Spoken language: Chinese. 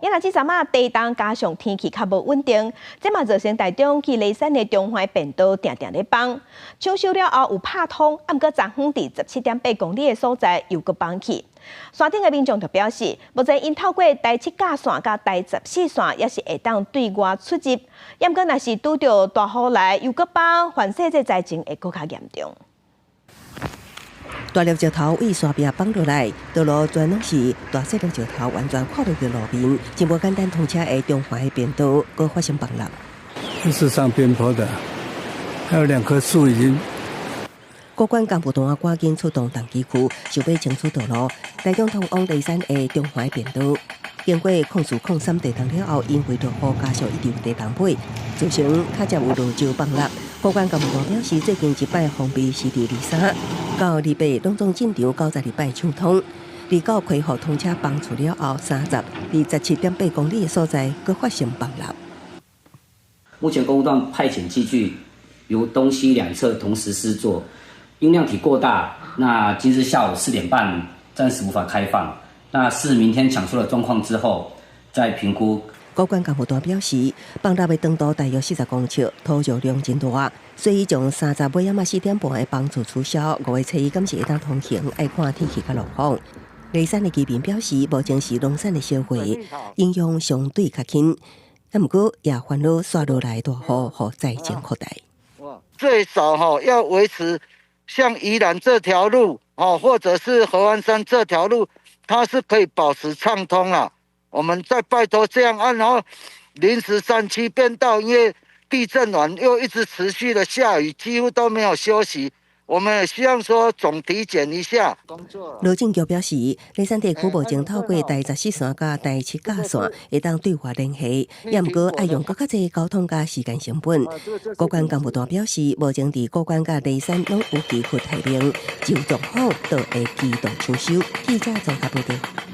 因为即阵啊地动加上天气较无稳定，这嘛造成台中去梨山的中环便道定定咧放，抢修了后有拍通，啊毋过昨昏伫17.8公里的所在又搁放去。山顶的民众就表示，目前因透过第7架线甲第14线，也是会当对外出入，也毋过若是拄着大雨来又搁放，反正这灾情会搁较严重。大粒石头为山壁放落来，道路全拢是大细粒石头，完全看落去路面，真无简单通车的中环的便道，搁发生崩落。这是上边坡的，还有2棵树已经。高管干部团赶紧出动重机区，想要清除道路，台中通往梨山的中环便道。经过0403地动了后，因为落雨加上一直有地动尾，造成卡接有路石崩落。高管干部团表示，最近一摆封闭是伫梨山，到礼拜拢总进场，9礼拜畅通。到开放通车放出了后，17.8公里的所在，搁发生崩落。目前公路段派遣机具由东西两侧同时施作，因量体过大，那今日下午4点半暂时无法开放。那视明天抢修的状况之后再评估。高管干部团表示，崩落的长度大约40公尺，土石量真大，所以将30尾仔4点半的帮助取消。5月初一敢是会当通行，爱看天气甲路况。梨山的居民表示，目前是农产的收获，影响相对较轻，但不过也烦恼刷落来大雨，和灾情扩大。最少要维持像宜兰这条路或者是合欢山这条路，它是可以保持畅通啦。我们再拜托这样按，然后临时山区变道，因为地震完又一直持续的下雨，几乎都没有休息。我们也希望说总体检一下。罗正桥表示，梨山地区目前透过第14线甲第7架线会当对外联系，也毋过爱用更较侪交通甲时间成本。高管干部团表示，目前伫高管甲梨山拢有机会提名，就状况都会机动抢修。记者综合报道。